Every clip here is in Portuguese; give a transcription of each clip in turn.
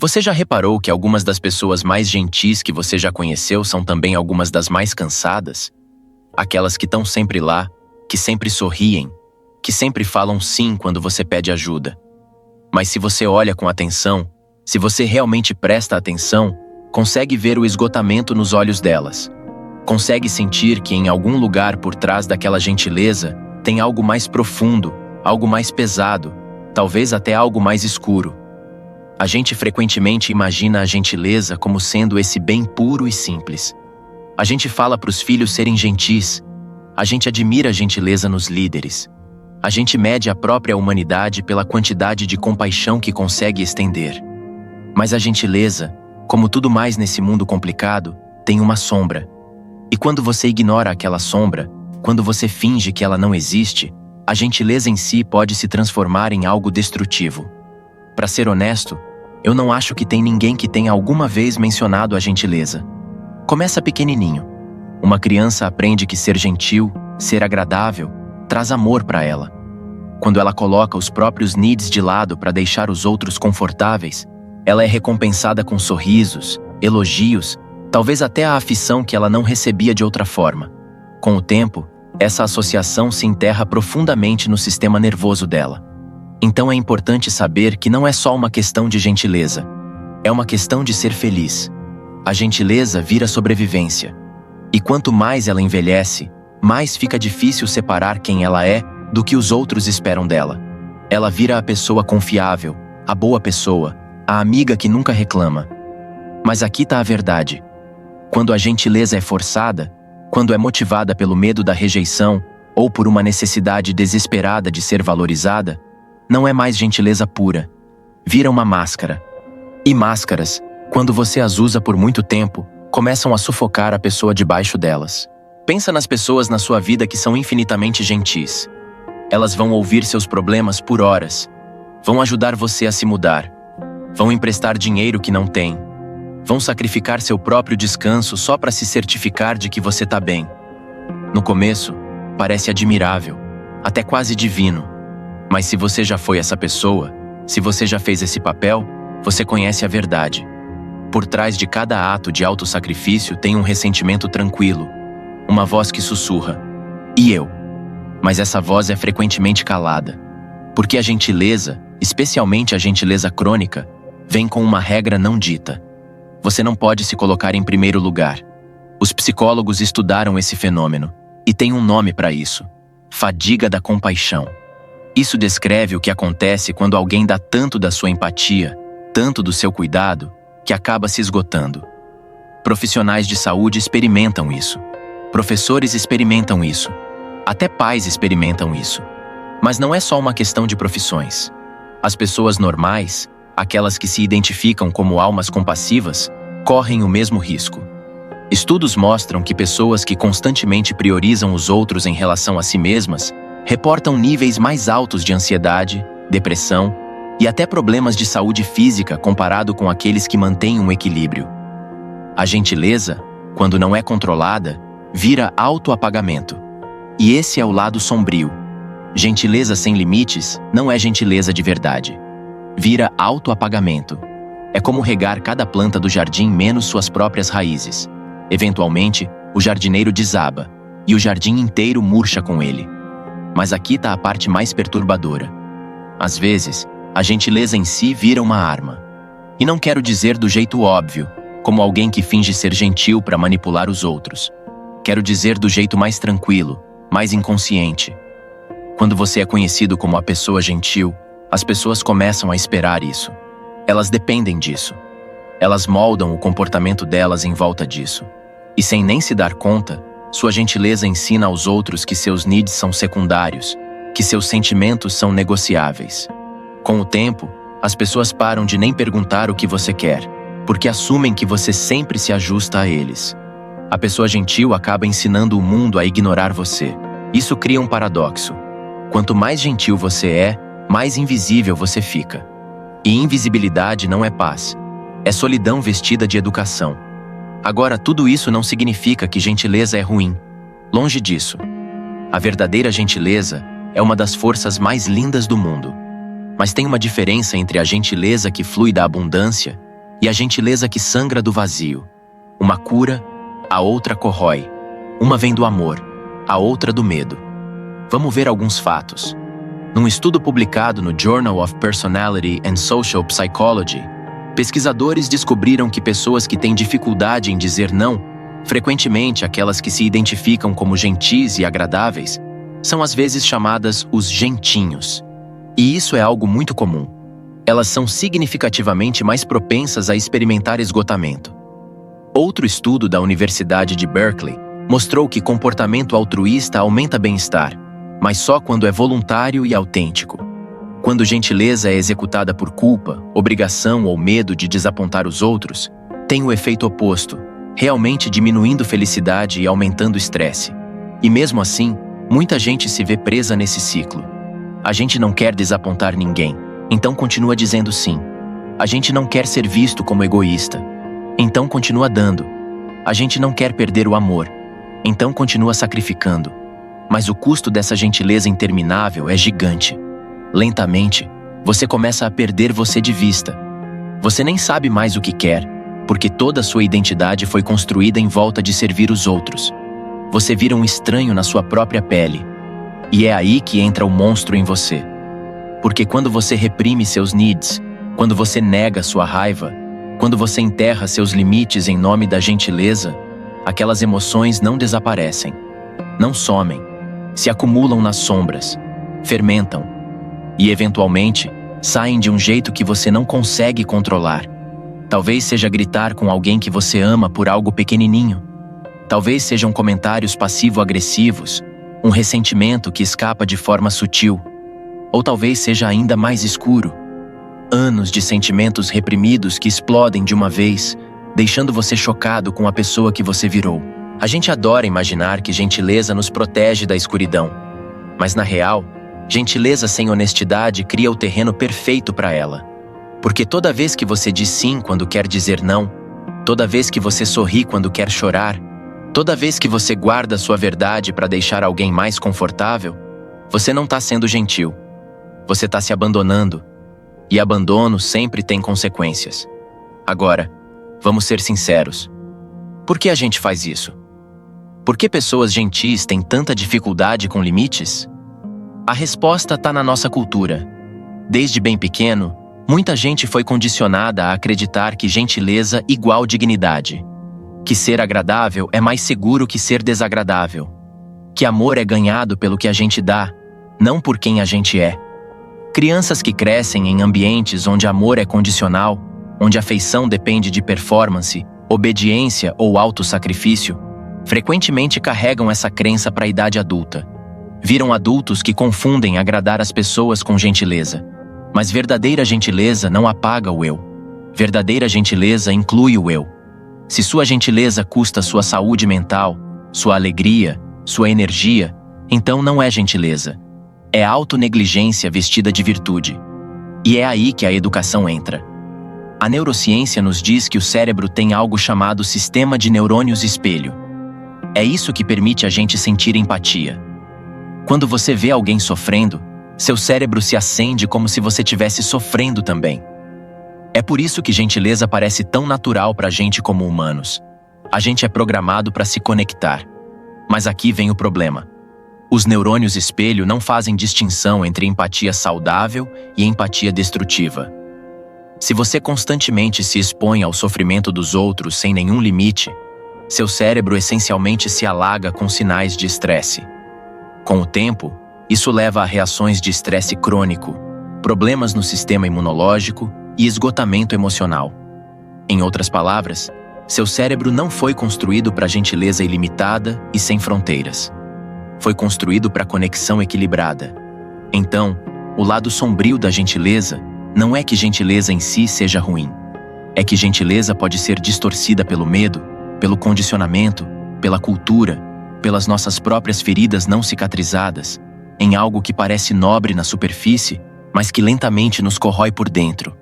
Você já reparou que algumas das pessoas mais gentis que você já conheceu são também algumas das mais cansadas? Aquelas que estão sempre lá, que sempre sorriem, que sempre falam sim quando você pede ajuda. Mas se você olha com atenção, se você realmente presta atenção, consegue ver o esgotamento nos olhos delas. Consegue sentir que em algum lugar por trás daquela gentileza tem algo mais profundo, algo mais pesado, talvez até algo mais escuro. A gente frequentemente imagina a gentileza como sendo esse bem puro e simples. A gente fala para os filhos serem gentis. A gente admira a gentileza nos líderes. A gente mede a própria humanidade pela quantidade de compaixão que consegue estender. Mas a gentileza, como tudo mais nesse mundo complicado, tem uma sombra. E quando você ignora aquela sombra, quando você finge que ela não existe, a gentileza em si pode se transformar em algo destrutivo. Para ser honesto, eu não acho que tem ninguém que tenha alguma vez mencionado a gentileza. Começa pequenininho. Uma criança aprende que ser gentil, ser agradável, traz amor para ela. Quando ela coloca os próprios needs de lado para deixar os outros confortáveis, ela é recompensada com sorrisos, elogios, talvez até a afeição que ela não recebia de outra forma. Com o tempo, essa associação se enterra profundamente no sistema nervoso dela. Então é importante saber que não é só uma questão de gentileza. É uma questão de ser feliz. A gentileza vira sobrevivência. E quanto mais ela envelhece, mais fica difícil separar quem ela é do que os outros esperam dela. Ela vira a pessoa confiável, a boa pessoa, a amiga que nunca reclama. Mas aqui está a verdade. Quando a gentileza é forçada, quando é motivada pelo medo da rejeição ou por uma necessidade desesperada de ser valorizada, não é mais gentileza pura. Vira uma máscara. E máscaras, quando você as usa por muito tempo, começam a sufocar a pessoa debaixo delas. Pensa nas pessoas na sua vida que são infinitamente gentis. Elas vão ouvir seus problemas por horas. Vão ajudar você a se mudar. Vão emprestar dinheiro que não tem. Vão sacrificar seu próprio descanso só para se certificar de que você está bem. No começo, parece admirável, até quase divino. Mas se você já foi essa pessoa, se você já fez esse papel, você conhece a verdade. Por trás de cada ato de autossacrifício tem um ressentimento tranquilo, uma voz que sussurra: "E eu?" Mas essa voz é frequentemente calada, porque a gentileza, especialmente a gentileza crônica, vem com uma regra não dita. Você não pode se colocar em primeiro lugar. Os psicólogos estudaram esse fenômeno, e tem um nome para isso: fadiga da compaixão. Isso descreve o que acontece quando alguém dá tanto da sua empatia, tanto do seu cuidado, que acaba se esgotando. Profissionais de saúde experimentam isso. Professores experimentam isso. Até pais experimentam isso. Mas não é só uma questão de profissões. As pessoas normais, aquelas que se identificam como almas compassivas, correm o mesmo risco. Estudos mostram que pessoas que constantemente priorizam os outros em relação a si mesmas reportam níveis mais altos de ansiedade, depressão e até problemas de saúde física comparado com aqueles que mantêm um equilíbrio. A gentileza, quando não é controlada, vira autoapagamento. E esse é o lado sombrio. Gentileza sem limites não é gentileza de verdade. Vira autoapagamento. É como regar cada planta do jardim menos suas próprias raízes. Eventualmente, o jardineiro desaba, e o jardim inteiro murcha com ele. Mas aqui está a parte mais perturbadora. Às vezes, a gentileza em si vira uma arma. E não quero dizer do jeito óbvio, como alguém que finge ser gentil para manipular os outros. Quero dizer do jeito mais tranquilo, mais inconsciente. Quando você é conhecido como a pessoa gentil, as pessoas começam a esperar isso. Elas dependem disso. Elas moldam o comportamento delas em volta disso. E sem nem se dar conta, sua gentileza ensina aos outros que seus needs são secundários, que seus sentimentos são negociáveis. Com o tempo, as pessoas param de nem perguntar o que você quer, porque assumem que você sempre se ajusta a eles. A pessoa gentil acaba ensinando o mundo a ignorar você. Isso cria um paradoxo. Quanto mais gentil você é, mais invisível você fica. E invisibilidade não é paz. É solidão vestida de educação. Agora, tudo isso não significa que gentileza é ruim. Longe disso. A verdadeira gentileza é uma das forças mais lindas do mundo. Mas tem uma diferença entre a gentileza que flui da abundância e a gentileza que sangra do vazio. Uma cura, a outra corrói. Uma vem do amor, a outra do medo. Vamos ver alguns fatos. Num estudo publicado no Journal of Personality and Social Psychology, pesquisadores descobriram que pessoas que têm dificuldade em dizer não, frequentemente aquelas que se identificam como gentis e agradáveis, são às vezes chamadas os gentinhos. E isso é algo muito comum. Elas são significativamente mais propensas a experimentar esgotamento. Outro estudo da Universidade de Berkeley mostrou que comportamento altruísta aumenta bem-estar, mas só quando é voluntário e autêntico. Quando gentileza é executada por culpa, obrigação ou medo de desapontar os outros, tem o efeito oposto, realmente diminuindo felicidade e aumentando o estresse. E mesmo assim, muita gente se vê presa nesse ciclo. A gente não quer desapontar ninguém, então continua dizendo sim. A gente não quer ser visto como egoísta, então continua dando. A gente não quer perder o amor, então continua sacrificando. Mas o custo dessa gentileza interminável é gigante. Lentamente, você começa a perder você de vista. Você nem sabe mais o que quer, porque toda a sua identidade foi construída em volta de servir os outros. Você vira um estranho na sua própria pele. E é aí que entra o monstro em você. Porque quando você reprime seus needs, quando você nega sua raiva, quando você enterra seus limites em nome da gentileza, aquelas emoções não desaparecem, não somem, se acumulam nas sombras, fermentam e, eventualmente, saem de um jeito que você não consegue controlar. Talvez seja gritar com alguém que você ama por algo pequenininho. Talvez sejam comentários passivo-agressivos, um ressentimento que escapa de forma sutil. Ou talvez seja ainda mais escuro. Anos de sentimentos reprimidos que explodem de uma vez, deixando você chocado com a pessoa que você virou. A gente adora imaginar que gentileza nos protege da escuridão. Mas na real, gentileza sem honestidade cria o terreno perfeito para ela. Porque toda vez que você diz sim quando quer dizer não, toda vez que você sorri quando quer chorar, toda vez que você guarda sua verdade para deixar alguém mais confortável, você não está sendo gentil. Você está se abandonando. E abandono sempre tem consequências. Agora, vamos ser sinceros. Por que a gente faz isso? Por que pessoas gentis têm tanta dificuldade com limites? A resposta está na nossa cultura. Desde bem pequeno, muita gente foi condicionada a acreditar que gentileza igual dignidade. Que ser agradável é mais seguro que ser desagradável. Que amor é ganhado pelo que a gente dá, não por quem a gente é. Crianças que crescem em ambientes onde amor é condicional, onde afeição depende de performance, obediência ou autossacrifício, frequentemente carregam essa crença para a idade adulta. Viram adultos que confundem agradar as pessoas com gentileza. Mas verdadeira gentileza não apaga o eu. Verdadeira gentileza inclui o eu. Se sua gentileza custa sua saúde mental, sua alegria, sua energia, então não é gentileza. É autonegligência vestida de virtude. E é aí que a educação entra. A neurociência nos diz que o cérebro tem algo chamado sistema de neurônios espelho. É isso que permite a gente sentir empatia. Quando você vê alguém sofrendo, seu cérebro se acende como se você estivesse sofrendo também. É por isso que gentileza parece tão natural para a gente como humanos. A gente é programado para se conectar. Mas aqui vem o problema. Os neurônios espelho não fazem distinção entre empatia saudável e empatia destrutiva. Se você constantemente se expõe ao sofrimento dos outros sem nenhum limite, seu cérebro essencialmente se alaga com sinais de estresse. Com o tempo, isso leva a reações de estresse crônico, problemas no sistema imunológico e esgotamento emocional. Em outras palavras, seu cérebro não foi construído para gentileza ilimitada e sem fronteiras. Foi construído para conexão equilibrada. Então, o lado sombrio da gentileza não é que gentileza em si seja ruim. É que gentileza pode ser distorcida pelo medo, pelo condicionamento, pela cultura, pelas nossas próprias feridas não cicatrizadas, em algo que parece nobre na superfície, mas que lentamente nos corrói por dentro.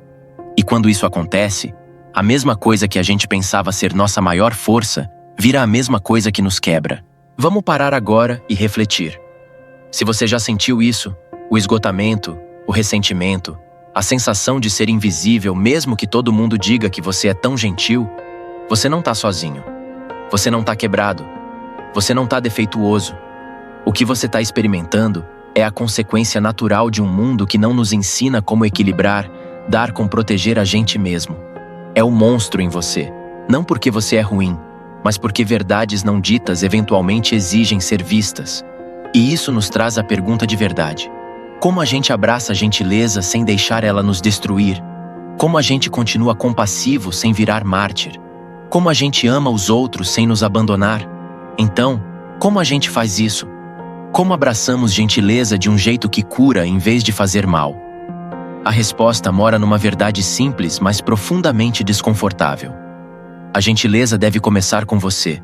E quando isso acontece, a mesma coisa que a gente pensava ser nossa maior força, vira a mesma coisa que nos quebra. Vamos parar agora e refletir. Se você já sentiu isso, o esgotamento, o ressentimento, A sensação de ser invisível, mesmo que todo mundo diga que você é tão gentil, você não tá sozinho. Você não tá quebrado. Você não tá defeituoso. O que você tá experimentando é a consequência natural de um mundo que não nos ensina como equilibrar, dar com proteger a gente mesmo. É o monstro em você, não porque você é ruim, mas porque verdades não ditas eventualmente exigem ser vistas. E isso nos traz a pergunta de verdade. Como a gente abraça a gentileza sem deixar ela nos destruir? Como a gente continua compassivo sem virar mártir? Como a gente ama os outros sem nos abandonar? Então, como a gente faz isso? Como abraçamos gentileza de um jeito que cura em vez de fazer mal? A resposta mora numa verdade simples, mas profundamente desconfortável. A gentileza deve começar com você.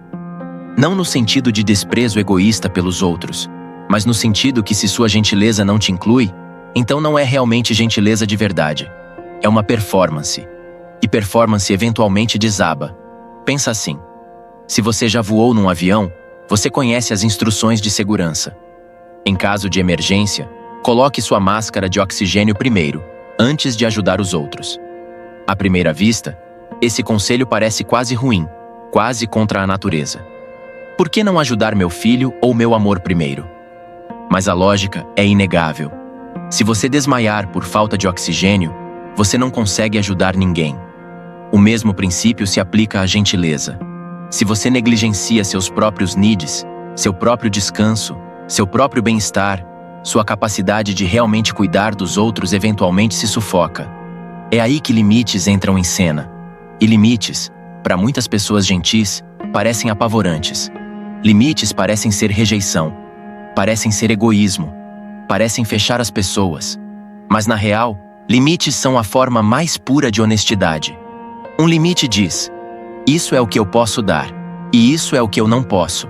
Não no sentido de desprezo egoísta pelos outros, mas no sentido que se sua gentileza não te inclui, então não é realmente gentileza de verdade. É uma performance. E performance eventualmente desaba. Pensa assim. Se você já voou num avião, você conhece as instruções de segurança. Em caso de emergência, coloque sua máscara de oxigênio primeiro, antes de ajudar os outros. À primeira vista, esse conselho parece quase ruim, quase contra a natureza. Por que não ajudar meu filho ou meu amor primeiro? Mas a lógica é inegável. Se você desmaiar por falta de oxigênio, você não consegue ajudar ninguém. O mesmo princípio se aplica à gentileza. Se você negligencia seus próprios needs, seu próprio descanso, seu próprio bem-estar, sua capacidade de realmente cuidar dos outros eventualmente se sufoca. É aí que limites entram em cena. E limites, para muitas pessoas gentis, parecem apavorantes. Limites parecem ser rejeição, parecem ser egoísmo, parecem fechar as pessoas. Mas na real, limites são a forma mais pura de honestidade. Um limite diz: isso é o que eu posso dar, e isso é o que eu não posso.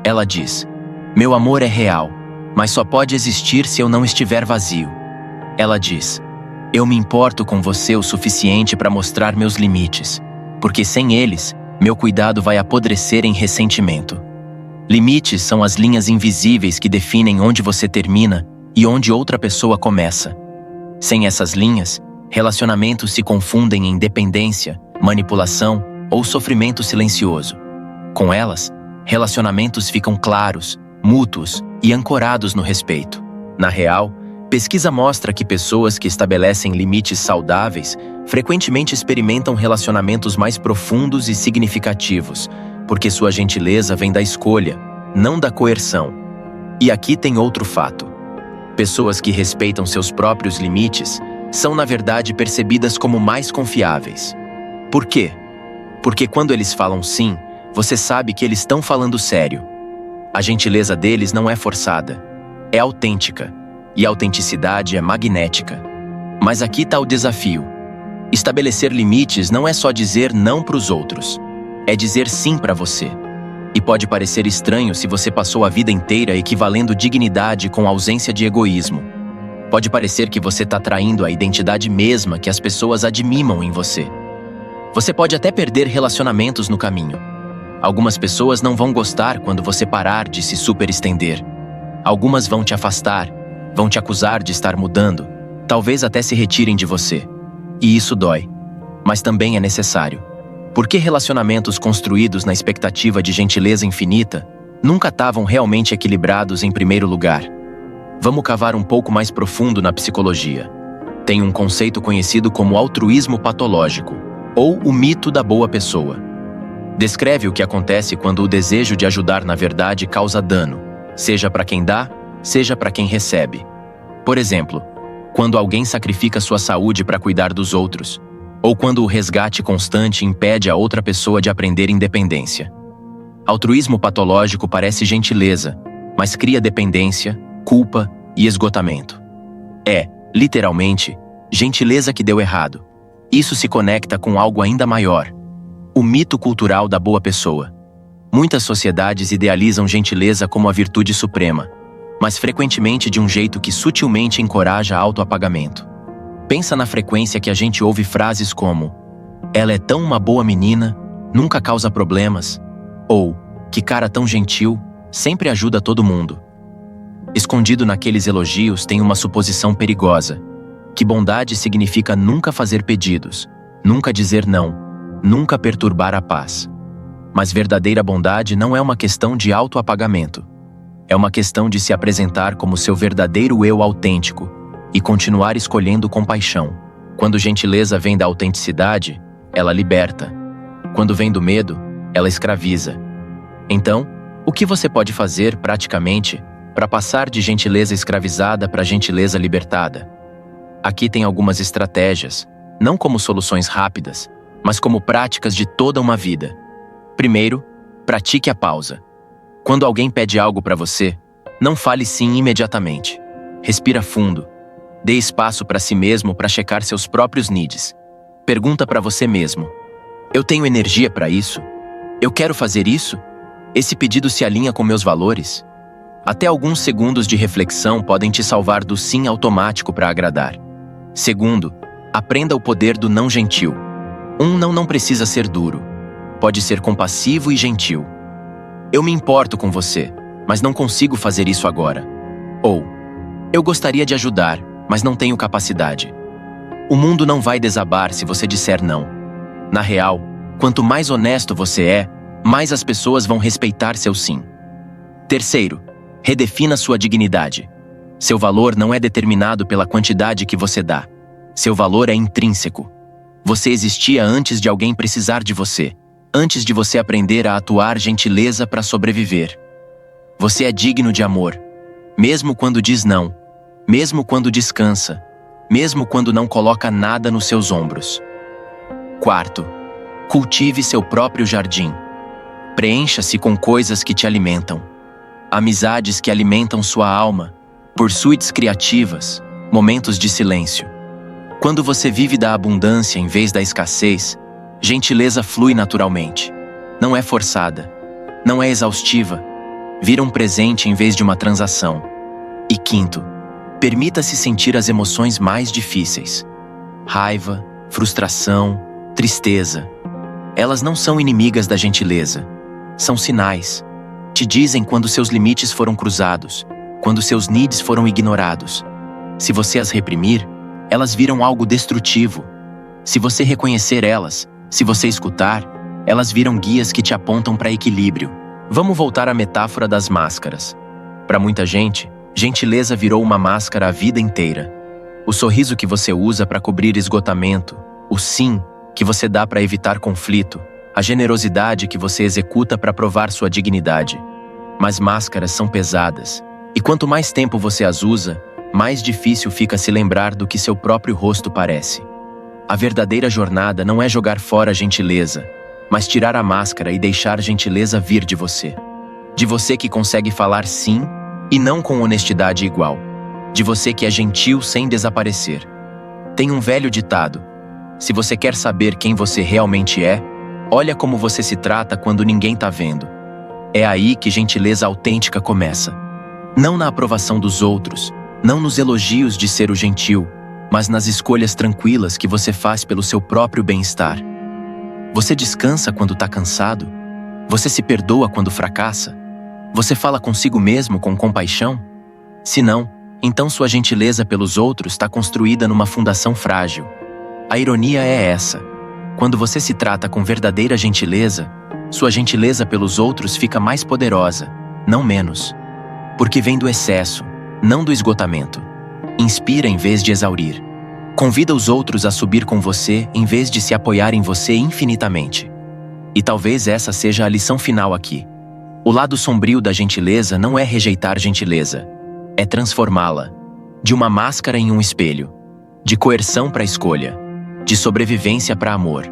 Ela diz: meu amor é real, mas só pode existir se eu não estiver vazio. Ela diz: eu me importo com você o suficiente para mostrar meus limites, porque sem eles, meu cuidado vai apodrecer em ressentimento. Limites são as linhas invisíveis que definem onde você termina e onde outra pessoa começa. Sem essas linhas, relacionamentos se confundem em dependência, manipulação ou sofrimento silencioso. Com elas, relacionamentos ficam claros, mútuos e ancorados no respeito. Na real, pesquisa mostra que pessoas que estabelecem limites saudáveis frequentemente experimentam relacionamentos mais profundos e significativos, porque sua gentileza vem da escolha, não da coerção. E aqui tem outro fato. Pessoas que respeitam seus próprios limites são, na verdade, percebidas como mais confiáveis. Por quê? Porque quando eles falam sim, você sabe que eles estão falando sério. A gentileza deles não é forçada, é autêntica, e a autenticidade é magnética. Mas aqui está o desafio. Estabelecer limites não é só dizer não para os outros, é dizer sim para você. E pode parecer estranho se você passou a vida inteira equivalendo dignidade com ausência de egoísmo. Pode parecer que você está traindo a identidade mesma que as pessoas admiram em você. Você pode até perder relacionamentos no caminho. Algumas pessoas não vão gostar quando você parar de se superestender. Algumas vão te afastar, vão te acusar de estar mudando, talvez até se retirem de você. E isso dói. Mas também é necessário. Porque relacionamentos construídos na expectativa de gentileza infinita nunca estavam realmente equilibrados em primeiro lugar. Vamos cavar um pouco mais profundo na psicologia. Tem um conceito conhecido como altruísmo patológico, ou o mito da boa pessoa. Descreve o que acontece quando o desejo de ajudar na verdade causa dano, seja para quem dá, seja para quem recebe. Por exemplo, quando alguém sacrifica sua saúde para cuidar dos outros, ou quando o resgate constante impede a outra pessoa de aprender independência. Altruísmo patológico parece gentileza, mas cria dependência, culpa e esgotamento. É, literalmente, gentileza que deu errado. Isso se conecta com algo ainda maior: o mito cultural da boa pessoa. Muitas sociedades idealizam gentileza como a virtude suprema, mas frequentemente de um jeito que sutilmente encoraja autoapagamento. Pensa na frequência que a gente ouve frases como: ela é tão uma boa menina, nunca causa problemas, ou que cara tão gentil, sempre ajuda todo mundo. Escondido naqueles elogios tem uma suposição perigosa. que bondade significa nunca fazer pedidos, nunca dizer não, nunca perturbar a paz. Mas verdadeira bondade não é uma questão de autoapagamento. É uma questão de se apresentar como seu verdadeiro eu autêntico e continuar escolhendo compaixão. Quando gentileza vem da autenticidade, ela liberta. Quando vem do medo, ela escraviza. Então, o que você pode fazer, praticamente, para passar de gentileza escravizada para gentileza libertada? Aqui tem algumas estratégias, não como soluções rápidas, mas como práticas de toda uma vida. Primeiro, pratique a pausa. Quando alguém pede algo para você, não fale sim imediatamente. Respira fundo. Dê espaço para si mesmo para checar seus próprios needs. Pergunta para você mesmo: eu tenho energia para isso? Eu quero fazer isso? Esse pedido se alinha com meus valores? Até alguns segundos de reflexão podem te salvar do sim automático para agradar. Segundo, aprenda o poder do não gentil. Um não precisa ser duro. Pode ser compassivo e gentil. Eu me importo com você, mas não consigo fazer isso agora. Ou, eu gostaria de ajudar, mas não tenho capacidade. O mundo não vai desabar se você disser não. Na real, quanto mais honesto você é, mais as pessoas vão respeitar seu sim. Terceiro, redefina sua dignidade. Seu valor não é determinado pela quantidade que você dá. Seu valor é intrínseco. Você existia antes de alguém precisar de você, antes de você aprender a atuar gentileza para sobreviver. Você é digno de amor, mesmo quando diz não, mesmo quando descansa, mesmo quando não coloca nada nos seus ombros. Quarto, cultive seu próprio jardim. Preencha-se com coisas que te alimentam. Amizades que alimentam sua alma, pursuits criativas, momentos de silêncio. Quando você vive da abundância em vez da escassez, gentileza flui naturalmente. Não é forçada, não é exaustiva, vira um presente em vez de uma transação. E quinto, permita-se sentir as emoções mais difíceis. Raiva, frustração, tristeza. Elas não são inimigas da gentileza. São sinais. Te dizem quando seus limites foram cruzados, quando seus needs foram ignorados. Se você as reprimir, elas viram algo destrutivo. Se você reconhecer elas, se você escutar, elas viram guias que te apontam para equilíbrio. Vamos voltar à metáfora das máscaras. Para muita gente, gentileza virou uma máscara a vida inteira. O sorriso que você usa para cobrir esgotamento, o sim que você dá para evitar conflito, a generosidade que você executa para provar sua dignidade. Mas máscaras são pesadas, e quanto mais tempo você as usa, mais difícil fica se lembrar do que seu próprio rosto parece. A verdadeira jornada não é jogar fora a gentileza, mas tirar a máscara e deixar a gentileza vir de você. De você que consegue falar sim e não com honestidade igual. De você que é gentil sem desaparecer. Tem um velho ditado: se você quer saber quem você realmente é, olha como você se trata quando ninguém tá vendo. É aí que gentileza autêntica começa. Não na aprovação dos outros, não nos elogios de ser o gentil, mas nas escolhas tranquilas que você faz pelo seu próprio bem-estar. Você descansa quando tá cansado? Você se perdoa quando fracassa? Você fala consigo mesmo com compaixão? Se não, então sua gentileza pelos outros está construída numa fundação frágil. A ironia é essa. Quando você se trata com verdadeira gentileza, sua gentileza pelos outros fica mais poderosa, não menos. Porque vem do excesso, não do esgotamento. Inspira em vez de exaurir. Convida os outros a subir com você em vez de se apoiar em você infinitamente. E talvez essa seja a lição final aqui. O lado sombrio da gentileza não é rejeitar gentileza, é transformá-la. De uma máscara em um espelho. De coerção para escolha. De sobrevivência para amor.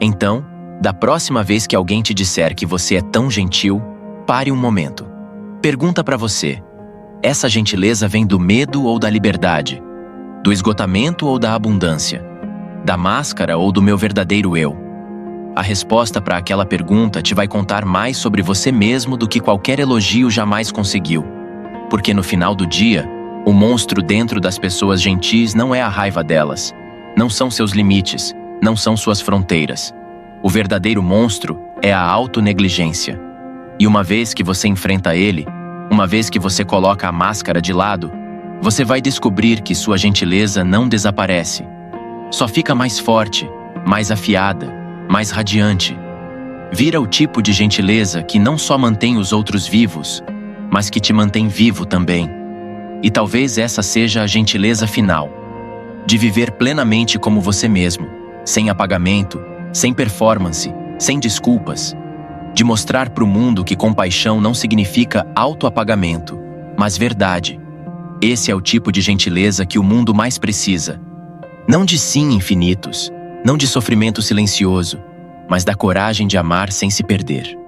Então, da próxima vez que alguém te disser que você é tão gentil, pare um momento. Pergunta para você: essa gentileza vem do medo ou da liberdade? Do esgotamento ou da abundância? Da máscara ou do meu verdadeiro eu? A resposta para aquela pergunta te vai contar mais sobre você mesmo do que qualquer elogio jamais conseguiu. Porque no final do dia, o monstro dentro das pessoas gentis não é a raiva delas. Não são seus limites, não são suas fronteiras. O verdadeiro monstro é a autonegligência. E uma vez que você enfrenta ele, uma vez que você coloca a máscara de lado, Você vai descobrir que sua gentileza não desaparece. Só fica mais forte, mais afiada, mais radiante. Vira o tipo de gentileza que não só mantém os outros vivos, mas que te mantém vivo também. E talvez essa seja a gentileza final. De viver plenamente como você mesmo, sem apagamento, sem performance, sem desculpas. De mostrar para o mundo que compaixão não significa autoapagamento, mas verdade. Esse é o tipo de gentileza que o mundo mais precisa. Não de sim infinitos, não de sofrimento silencioso, mas da coragem de amar sem se perder.